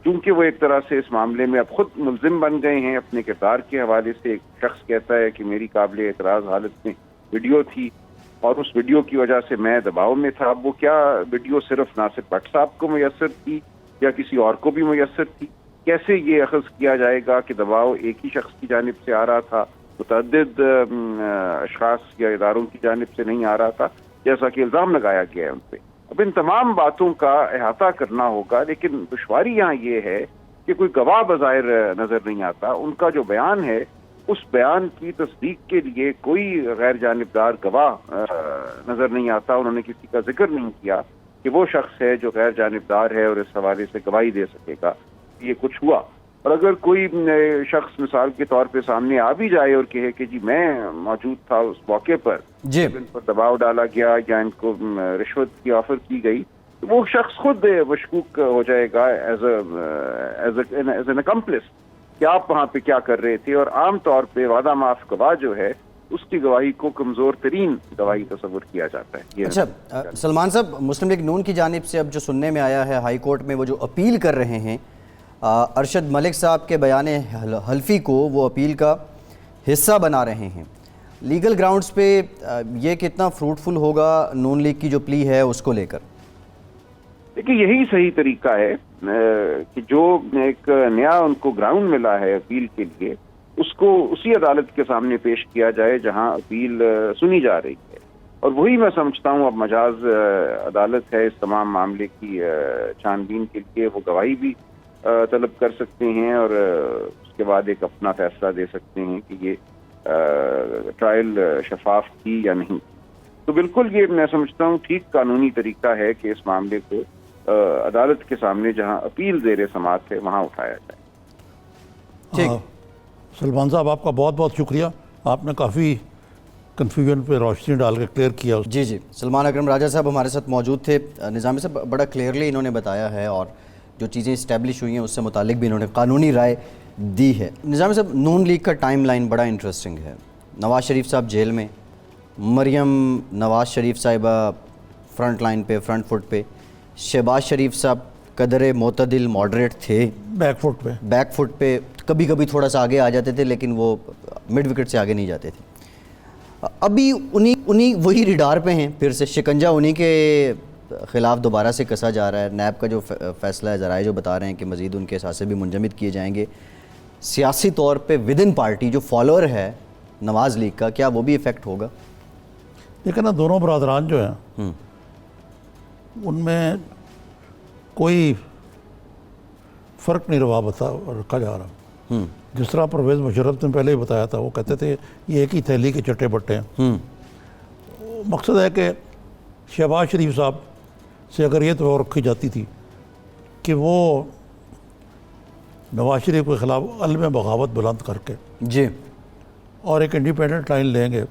کیونکہ وہ ایک طرح سے اس معاملے میں اب خود ملزم بن گئے ہیں اپنے کردار کے حوالے سے. ایک شخص کہتا ہے کہ میری قابل اعتراض حالت میں ویڈیو تھی اور اس ویڈیو کی وجہ سے میں دباؤ میں تھا. اب وہ کیا ویڈیو صرف ناصر بٹ صاحب کو میسر تھی یا کسی اور کو بھی میسر تھی؟ کیسے یہ اخذ کیا جائے گا کہ دباؤ ایک ہی شخص کی جانب سے آ رہا تھا، متعدد اشخاص یا اداروں کی جانب سے نہیں آ رہا تھا جیسا کہ الزام لگایا گیا ہے ان پہ؟ اب ان تمام باتوں کا احاطہ کرنا ہوگا، لیکن دشواری یہاں یہ ہے کہ کوئی گواہ بظاہر نظر نہیں آتا. ان کا جو بیان ہے اس بیان کی تصدیق کے لیے کوئی غیر جانبدار گواہ نظر نہیں آتا. انہوں نے کسی کا ذکر نہیں کیا کہ وہ شخص ہے جو غیر جانبدار ہے اور اس حوالے سے گواہی دے سکے گا یہ کچھ ہوا. اور اگر کوئی شخص مثال کے طور پہ سامنے آ بھی جائے اور کہے کہ جی میں موجود تھا اس موقع پر جب ان پر دباؤ ڈالا گیا یا ان کو رشوت کی آفر کی گئی، تو وہ شخص خود مشکوک ہو جائے گا ایز این اکمپلس کہ آپ وہاں پہ کیا کر رہے تھے. اور عام طور پہ وعدہ معاف گواہ جو ہے اس کی گواہی کو کمزور ترین گواہی تصور کیا جاتا ہے. اچھا سلمان صاحب، مسلم لیگ نون کی جانب سے اب جو سننے میں آیا ہے ہائی کورٹ میں، وہ جو اپیل کر رہے ہیں ارشد ملک صاحب کے بیان حلفی کو وہ اپیل کا حصہ بنا رہے ہیں. لیگل گراؤنڈز پہ یہ کتنا فروٹفل ہوگا نون لیگ کی جو پلی ہے اس کو لے کر؟ دیکھیے یہی صحیح طریقہ ہے کہ جو ایک نیا ان کو گراؤنڈ ملا ہے اپیل کے لیے اس کو اسی عدالت کے سامنے پیش کیا جائے جہاں اپیل سنی جا رہی ہے. اور وہی میں سمجھتا ہوں اب مجاز عدالت ہے اس تمام معاملے کی چھان بین کے لیے. وہ گواہی بھی طلب کر سکتے ہیں اور اس کے بعد ایک اپنا فیصلہ دے سکتے ہیں کہ یہ ٹرائل شفاف تھی یا نہیں. تو بالکل یہ میں سمجھتا ہوں ٹھیک قانونی طریقہ ہے کہ اس معاملے کو عدالت کے سامنے جہاں اپیل زیر سماعت ہے وہاں اٹھایا جائے. ٹھیک سلمان صاحب، آپ کا بہت بہت شکریہ. آپ نے کافی کنفیوژن پہ روشنی ڈال کے کلیئر کیا. جی سلمان اکرم راجہ صاحب ہمارے ساتھ موجود تھے. نظامی صاحب بڑا کلیئرلی انہوں نے بتایا ہے اور جو چیزیں اسٹیبلش ہوئی ہیں اس سے متعلق بھی انہوں نے قانونی رائے دی ہے. نظامی صاحب، نون لیگ کا ٹائم لائن بڑا انٹرسٹنگ ہے. نواز شریف صاحب جیل میں، مریم نواز شریف صاحبہ فرنٹ لائن پہ، فرنٹ فٹ پہ، شہباز شریف صاحب قدر معتدل ماڈریٹ تھے بیک فٹ پہ کبھی کبھی تھوڑا سا آگے آ جاتے تھے لیکن وہ مڈ وکٹ سے آگے نہیں جاتے تھے. ابھی انہی وہی ریڈار پہ ہیں، پھر سے شکنجہ انہی کے خلاف دوبارہ سے کسا جا رہا ہے. نیب کا جو فیصلہ ہے، ذرائع جو بتا رہے ہیں کہ مزید ان کے اثاثے بھی منجمد کیے جائیں گے. سیاسی طور پہ ودن پارٹی جو فالوور ہے نواز لیگ کا، کیا وہ بھی افیکٹ ہوگا؟ لیکن نا دونوں برادران جو ہیں ان میں کوئی فرق نہیں رکھا جا رہا. جس طرح پرویز مشرف نے پہلے ہی بتایا تھا، وہ کہتے تھے یہ ایک ہی تھیلی کے چٹے بٹے ہیں. مقصد ہے کہ شہباز شریف صاحب سے اگر یہ تو رکھی جاتی تھی کہ وہ نواز شریف کے خلاف علم بغاوت بلند کر کے جی اور ایک انڈیپینڈنٹ لائن لیں گے.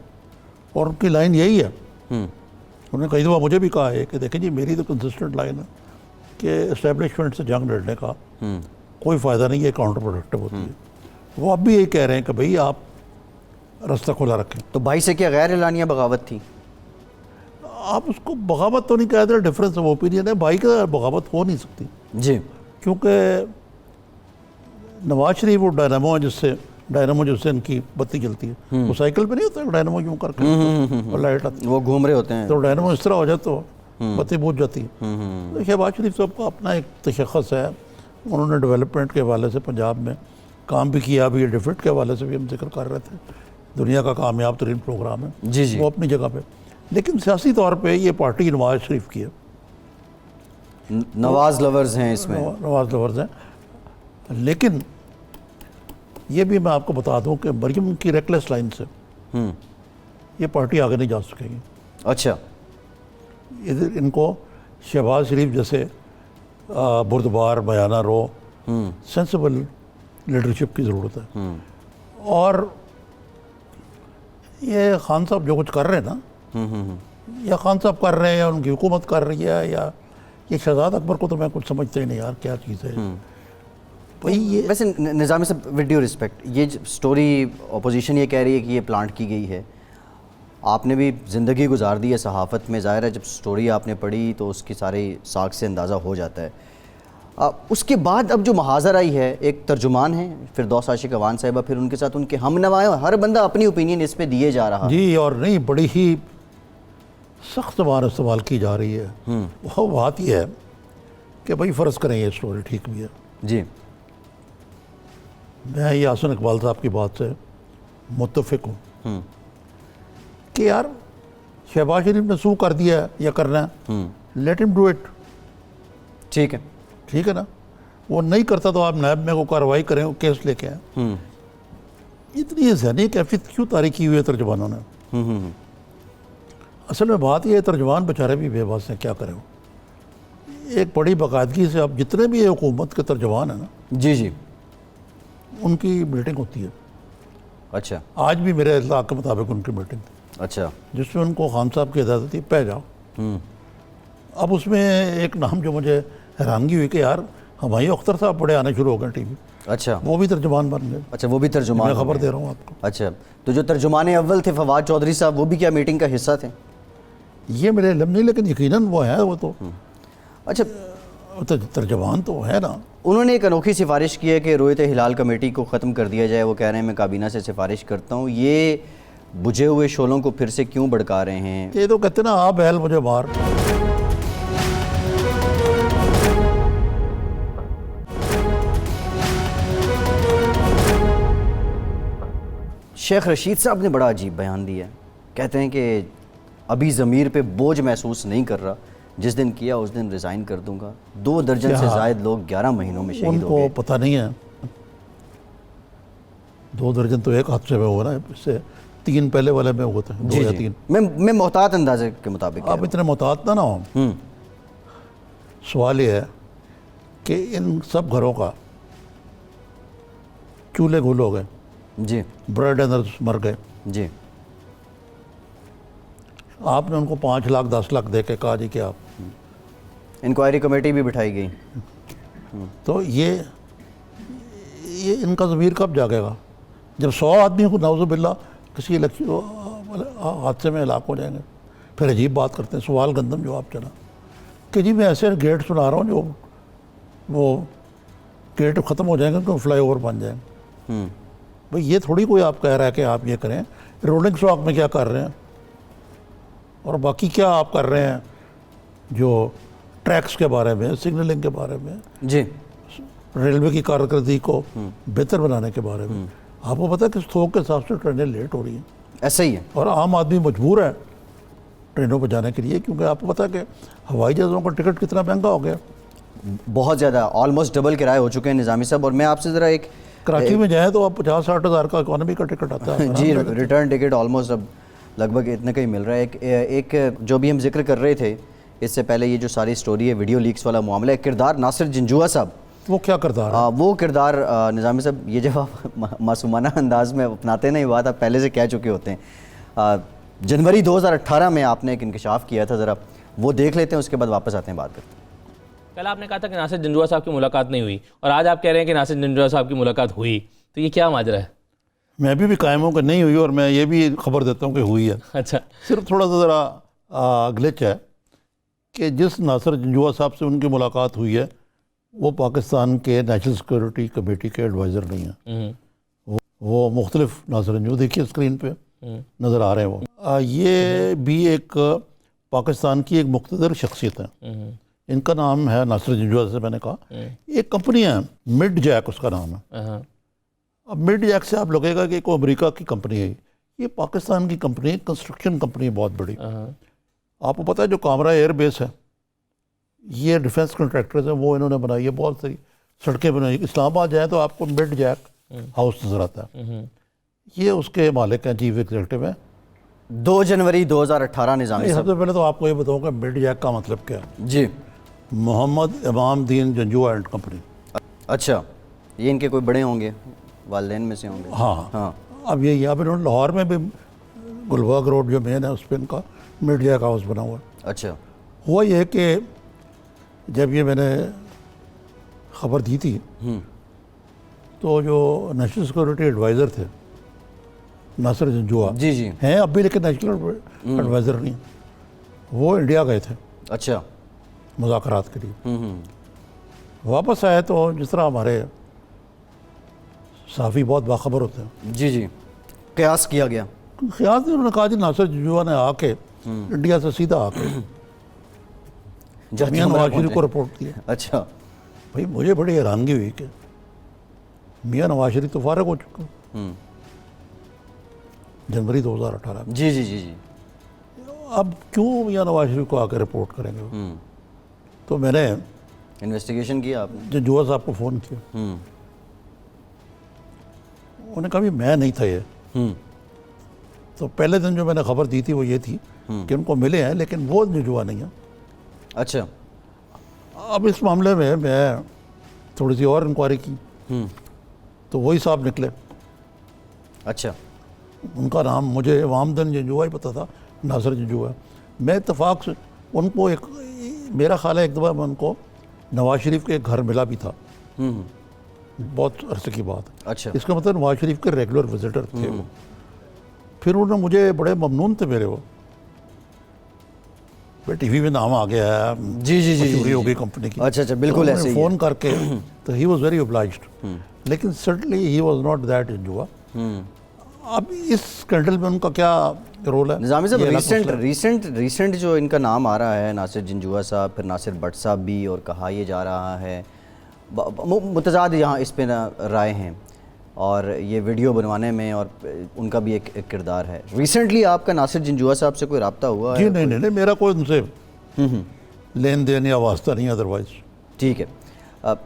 اور ان کی لائن یہی ہے. انہوں نے کئی دفعہ مجھے بھی کہا ہے کہ دیکھیں جی میری تو کنسسٹنٹ لائن ہے کہ اسٹیبلشمنٹ سے جنگ لڑنے کا کوئی فائدہ نہیں ہے, کاؤنٹر پروڈکٹیو ہوتی ہے. وہ اب بھی یہی کہہ رہے ہیں کہ بھئی آپ رستہ کھلا رکھیں. تو بھائی سے کیا غیر اعلانیہ بغاوت تھی؟ آپ اس کو بغاوت تو نہیں کہتے, ڈفرینس آف اوپینین ہے. بھائی کا بغاوت ہو نہیں سکتی جی کیونکہ نواز شریف وہ ڈائنامو جس سے ان کی بتی جلتی ہے, وہ سائیکل پہ نہیں ہوتا ہے ڈائنامو یوں کر کے اور لائٹ آتی ہے, وہ گھوم رہے ہوتے ہیں. تو ڈائنامو اس طرح ہو جائے تو بتی بجھ جاتی ہے. شہباز شریف صاحب کا اپنا ایک تشخص ہے. انہوں نے ڈیولپمنٹ کے حوالے سے پنجاب میں کام بھی کیا بھی, ڈیفٹ کے حوالے سے بھی ہم ذکر کر رہے تھے, دنیا کا کامیاب ترین پروگرام ہے جی جی وہ اپنی جگہ پہ. لیکن سیاسی طور پہ یہ پارٹی نواز شریف کی ہے, نواز لورز ہیں اس میں. نواز لورز ہیں. لیکن یہ بھی میں آپ کو بتا دوں کہ مریم کی ریکلیس لائن سے یہ پارٹی آگے نہیں جا سکے گی. اچھا ادھر ان کو شہباز شریف جیسے بردبار بیانہ رو سینسیبل لیڈرشپ کی ضرورت ہے. اور یہ خان صاحب جو کچھ کر رہے ہیں نا, یا خان صاحب کر رہے ہیں یا ان کی حکومت کر رہی ہے, یا یہ شہزاد اکبر کو تو میں کچھ سمجھتا ہی نہیں یار کیا چیز ہے. ویسے نظامی صاحب ود ڈیو رسپیکٹ, یہ سٹوری اپوزیشن یہ کہہ رہی ہے کہ یہ پلانٹ کی گئی ہے. آپ نے بھی زندگی گزار دی ہے صحافت میں, ظاہر ہے جب سٹوری آپ نے پڑھی تو اس کی ساری ساکھ سے اندازہ ہو جاتا ہے. اس کے بعد اب جو محاذر آئی ہے, ایک ترجمان ہیں فردوس عاشق اوان صاحبہ, پھر ان کے ساتھ ان کے ہم نوا ہیں, ہر بندہ اپنی اوپینین اس پہ دیے جا رہا. جی اور نہیں, بڑی ہی سخت زبان استعمال کی جا رہی ہے. وہ بات یہ ہے کہ بھائی فرض کریں یہ سٹوری ٹھیک بھی ہے. جی میں یاسین اقبال صاحب کی بات سے متفق ہوں کہ یار شہباز شریف نے سو کر دیا ہے یا کرنا ہے, لیٹ ہم ڈو اٹ. ٹھیک ہے, ٹھیک ہے نا. وہ نہیں کرتا تو آپ نیب میں کو کارروائی کریں, وہ کیس لے کے آئیں. اتنی ذہنی کیفیت کیوں طاری کی ہوئی ہے ترجمانوں نے؟ اصل میں بات یہ ہے ترجمان بیچارے بھی بے بس ہیں, کیا کریں. ایک بڑی باقاعدگی سے اب جتنے بھی حکومت کے ترجمان ہیں نا, جی جی, ان کی میٹنگ ہوتی ہے. اچھا آج بھی میرے اطلاع کے مطابق ان کی میٹنگ تھی, اچھا, جس میں ان کو خان صاحب کی ہدایت تھی پہ جاؤ. اب اس میں ایک نام جو مجھے حیرانگی ہوئی کہ یار ہمائی اختر صاحب بڑے آنے شروع ہو گئے ٹی وی. اچھا, وہ بھی ترجمان بن گئے. اچھا وہ بھی ترجمان, میں خبر دے رہا ہوں آپ کو. اچھا, تو جو ترجمان اول تھے فواد چودھری صاحب, وہ بھی کیا میٹنگ کا حصہ تھے؟ یہ میرے علم نہیں, لیکن یقیناً وہ ہیں. وہ تو اچھا ترجمان تو ہے نا. انہوں نے ایک انوکھی سفارش کی ہے کہ رویت ہلال کمیٹی کو ختم کر دیا جائے. وہ کہہ رہے ہیں میں کابینہ سے سفارش کرتا ہوں. یہ بجھے ہوئے شعلوں کو پھر سے کیوں بھڑکا رہے ہیں؟ یہ تو کہتے نا آپ بیل مجھے مار. شیخ رشید صاحب نے بڑا عجیب بیان دیا ہے. کہتے ہیں کہ ابھی ضمیر پہ بوجھ محسوس نہیں کر رہا, جس دن کیا اس دن ریزائن کر دوں گا. 2 درجن سے زائد لوگ 11 مہینوں میں شہید ہو گئے. ان کو پتہ نہیں ہے 2 درجن تو ایک حادثے میں ہوا نا, اس سے 3 پہلے والے میں ہوتے ہیں. 2 یا 3. میں محتاط اندازے کے مطابق آپ اتنے محتاط نہ ہوں. سوال یہ ہے کہ ان سب گھروں کا چولہے گھول ہو گئے, جی, برائڈ اینرز مر گئے. جی, آپ نے ان کو 5 لاکھ 10 لاکھ دے کے کہا جی کہ آپ انکوائری کمیٹی بھی بٹھائی گئی. تو یہ ان کا ضمیر کب جاگے گا جب 100 آدمی کو نعوذ باللہ کسی حادثے میں ہلاک ہو جائیں گے. پھر عجیب بات کرتے ہیں, سوال گندم جواب چلا کہ جی میں ایسے گیٹ سنا رہا ہوں جو وہ گیٹ ختم ہو جائیں گے تو فلائی اوور بن جائیں گے. بھئی یہ تھوڑی کوئی آپ کہہ رہا ہے کہ آپ یہ کریں. رولنگ اسٹاک میں کیا کر رہے ہیں اور باقی کیا آپ کر رہے ہیں جو ٹریکس کے بارے میں, سگنلنگ کے بارے میں, جی, ریلوے کی کارکردگی کو بہتر بنانے کے بارے میں. آپ کو پتہ ہے کہ تھوک کے حساب سے ٹرینیں لیٹ ہو رہی ہیں. ایسا ہی ہے. اور عام آدمی مجبور ہے ٹرینوں پہ جانے کے لیے, کیونکہ آپ کو پتہ ہے کہ ہوائی جہازوں کا ٹکٹ کتنا مہنگا ہو گیا. بہت زیادہ, آلموسٹ ڈبل کرائے ہو چکے ہیں نظامی صاحب. اور میں آپ سے ذرا ایک کراچی میں جائیں تو آپ 50-60 ہزار کا اکانومی کا ٹکٹ آتا ہے. جی, ریٹرن ٹکٹ آلموسٹ اب لگ بھگ اتنے کا ہی مل رہا ہے. ایک جو بھی ہم ذکر کر رہے تھے اس سے پہلے, یہ جو ساری سٹوری ہے ویڈیو لیکس والا معاملہ ہے, کردار ناصر جنجوعہ صاحب وہ کیا کردار ہے؟ وہ کردار نظامی صاحب یہ جب آپ معصومانہ انداز میں اپناتے ہیں نا، یہ بات آپ پہلے سے کہہ چکے ہوتے ہیں. جنوری 2018 میں آپ نے ایک انکشاف کیا تھا، ذرا وہ دیکھ لیتے ہیں، اس کے بعد واپس آتے ہیں بات کرتے ہیں. کل آپ نے کہا تھا کہ ناصر جنجوعہ صاحب کی ملاقات نہیں ہوئی، اور آج آپ کہہ رہے ہیں کہ ناصر جنجوعہ صاحب کی ملاقات ہوئی، تو یہ کیا ماجرا ہے؟ میں بھی قائم ہوں کہ نہیں ہوئی، اور میں یہ بھی خبر دیتا ہوں کہ ہوئی ہے. اچھا. صرف تھوڑا سا ذرا گلچ ہے کہ جس ناصر جنجوعہ صاحب سے ان کی ملاقات ہوئی ہے وہ پاکستان کے نیشنل سیکورٹی کمیٹی کے ایڈوائزر نہیں ہیں. وہ مختلف ناصر جنجوعہ دیکھیے اسکرین پہ نظر آ رہے ہیں. وہ یہ بھی ایک پاکستان کی ایک مقتدر شخصیت ہے. ان کا نام ہے ناصر جنجوعہ، سے میں نے کہا. ایک کمپنی ہے مڈ جیک، اس کا نام ہے. اب مڈ جیک سے آپ لگے گا کہ کوئی امریکہ کی کمپنی ہے. یہ پاکستان کی کمپنی ہے، کنسٹرکشن کمپنی ہے بہت بڑی. آپ کو پتہ ہے جو کامرا ایئر بیس ہے یہ ڈیفنس کنٹریکٹرز ہیں، وہ انہوں نے بنائی ہے. بہت ساری سڑکیں بنائی. اسلام آباد جائیں تو آپ کو مڈ جیک ہاؤس نظر آتا ہے. یہ اس کے مالک ہیں، چیف ایگزیکٹو ہیں. 2 جنوری 2018 نظامی سب صاحب. سے پہلے تو آپ کو یہ بتاؤں کہ مڈ جیک کا مطلب کیا ہے. جی. محمد امام دین جنجوعہ اینڈ کمپنی. اچھا، یہ ان کے کوئی بڑے ہوں گے، والدین میں سے ہوں گے. ہاں. اب یہ یہاں پہ لاہور میں بھی گلبرگ روڈ جو مین ہے اس پہ ان کا مڈ جیک ہاؤس بنا ہوا ہے. اچھا. ہوا یہ کہ جب یہ میں نے خبر دی تھی تو جو نیشنل سیکورٹی ایڈوائزر تھے ناصر جنجوعہ جی ہیں اب بھی، لیکن نیشنل ایڈوائزر نہیں، وہ انڈیا گئے تھے. اچھا. مذاکرات کے لیے. واپس آئے تو جس طرح ہمارے صحافی بہت باخبر ہوتے ہیں، جی قیاس کیا گیا. خیال سے انہوں نے کہا جی ناصر جنجوعہ نے آ کے انڈیا سے سیدھا آ کے میاں نواز شریف کو رپورٹ کیا. اچھا. بھائی مجھے بڑی حیرانگی ہوئی کہ میاں نواز شریف تو فارغ ہو چکا جنوری 2018 میں. جی. اب کیوں میاں نواز شریف کو آ کے رپورٹ کریں گے؟ تو میں نے انویسٹیگیشن کیا آپ نے؟ جنجوعہ صاحب کو فون کیا. انہوں نے کہا بھی میں نہیں تھا یہ. تو پہلے دن جو میں نے خبر دی تھی وہ یہ تھی کہ ان کو ملے ہیں لیکن وہ جنجوعہ نہیں ہے. اچھا. اب اس معاملے میں تھوڑی سی اور انکوائری کی تو وہی صاحب نکلے. اچھا. ان کا نام مجھے امام دین جنجوعہ ہی پتہ تھا، ناصر جنجوعہ. میں اتفاق سے ان کو میرا خیال ہے ایک دفعہ میں ان کو نواز شریف کے گھر ملا بھی تھا، بہت عرصے کی بات. اچھا. اس کا مطلب نواز شریف کے ریگولر وزٹر تھے وہ. پھر انہوں نے مجھے بڑے ممنون تھے میرے، وہ ٹی وی میں نام آ گیا ہے، جی چوری ہو گئی کمپنی کی. اچھا بالکل ایسے ہی فون کر کے تو ہی واز ویری اوبلائزڈ، لیکن certainly he was not that Janjua. اب اس اسکینڈل میں ان کا کیا رول ہے؟ نظامی صاحب ریسنٹ جو ان کا نام آ رہا ہے، ناصر جنجوعہ صاحب، پھر ناصر بٹ صاحب بھی، اور کہا یہ جا رہا ہے متضاد یہاں اس پہ رائے ہیں، اور یہ ویڈیو بنوانے میں اور ان کا بھی ایک کردار ہے. ریسنٹلی آپ کا ناصر جنجوعہ صاحب سے کوئی رابطہ ہوا ہے؟ جی نہیں، میرا کوئی ان سے لین دین یا واسطہ نہیں ادروائز. ٹھیک ہے.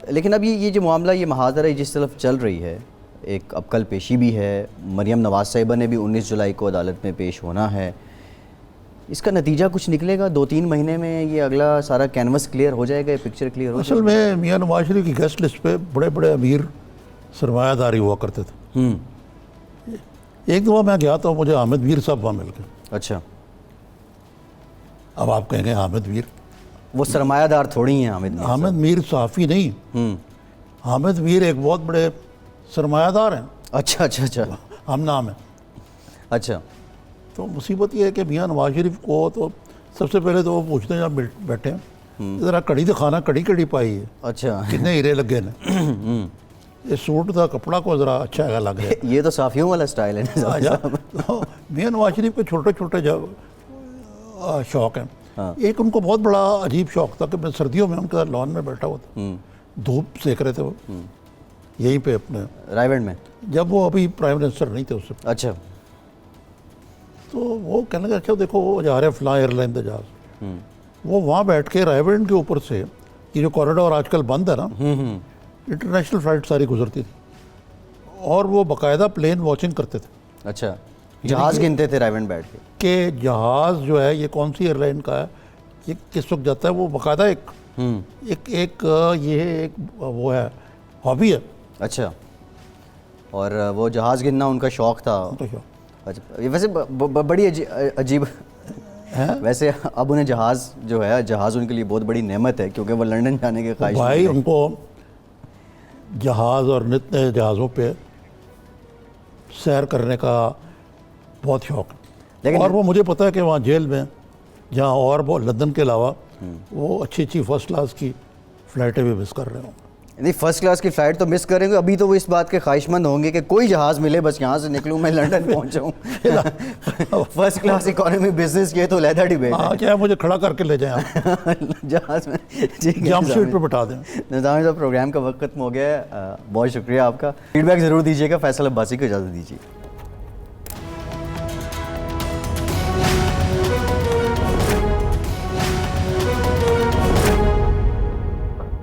لیکن اب یہ جو معاملہ، یہ محاذرہ جس طرف چل رہی ہے، ایک اب کل پیشی بھی ہے، مریم نواز صاحبہ نے بھی 19 جولائی کو عدالت میں پیش ہونا ہے. اس کا نتیجہ کچھ نکلے گا 2-3 مہینے میں؟ یہ اگلا سارا کینوس کلیئر ہو جائے گا، یہ پکچر کلیئر ہو جائے گا؟ اصل میں میاں نواز شریف کی گیسٹ لسٹ پہ بڑے بڑے امیر سرمایہ داری ہوا کرتے تھے. ایک دفعہ میں گیا تو مجھے حامد میر صاحب وہاں مل گئے. اچھا. اب آپ کہیں گے حامد میر وہ سرمایہ دار تھوڑی ہیں حامد میر صحافی نہیں، حامد میر ایک بہت بڑے سرمایہ دار ہیں. اچھا. ہم نام ہے. اچھا. تو مصیبت یہ ہے کہ میاں نواز شریف کو تو سب سے پہلے تو وہ پوچھتے ہیں جب بیٹھے ہیں ذرا کڑی دکھانا، کڑی پائی ہے. اچھا. کتنے ہیرے لگے نا، یہ سوٹ تھا کپڑا کو ذرا اچھا ہے لگ ہے. یہ تو صحافیوں والا سٹائل ہے. میاں نواز شریف کے چھوٹے شوق ہیں. ایک ان کو بہت بڑا عجیب شوق تھا کہ میں سردیوں میں ان کے لان میں بیٹھا ہوا تھا، دھوپ سیک رہے تھے وہ یہیں پہ اپنے رائیونڈ میں، جب وہ ابھی پرائم منسٹر نہیں تھے اس سے. اچھا. تو وہ کہنے لگا اچھا دیکھو وہ جا رہے ہیں فلاں ایئر لائن پہ جہاز. وہ وہاں بیٹھ کے رائیونڈ کے اوپر سے یہ جو کوریڈور آج کل بند ہے نا، انٹرنیشنل فلائٹ ساری گزرتی تھی اور وہ باقاعدہ پلین واچنگ کرتے تھے. اچھا. جہاز گنتے تھے رائیونڈ بیٹھ کے کہ جہاز جو ہے یہ کون سی ایئر لائن کا ہے، یہ کس وقت جاتا ہے. وہ باقاعدہ ایک ایک یہ ایک وہ ہے ہابی ہے. اچھا, اور وہ جہاز گرنا ان کا شوق تھا. اچھا, یہ ویسے بڑی عجیب ویسے اب انہیں جہاز جو ہے, جہاز ان کے لیے بہت بڑی نعمت ہے کیونکہ وہ لنڈن جانے کے خواہش بھائی ان کو جہاز اور نت نئے جہازوں پہ سیر کرنے کا بہت شوق ہے. اور وہ مجھے پتا ہے کہ وہاں جیل میں جہاں اور وہ لندن کے علاوہ وہ اچھی فرسٹ کلاس کی فلائٹیں بھی مس کر رہے ہوں. نہیں, فرسٹ کلاس کی فلائٹ تو مس کریں گے. ابھی تو وہ اس بات کے خواہش مند ہوں گے کہ کوئی جہاز ملے, بس یہاں سے نکلوں میں لنڈن پہنچ جاؤں. فرسٹ کلاس اکانومی بزنس یہ تو علیحدہ ڈیبیٹ ہے. کیا مجھے کھڑا کر کے لے جائیں جہاز میں. جمپ سیٹ پہ بٹھا دیں. نظامی صاحب, پروگرام کا وقت ختم ہو گیا ہے, بہت شکریہ آپ کا. فیڈ بیک ضرور دیجیے گا. فیصل عباسی کو اجازت دیجیے.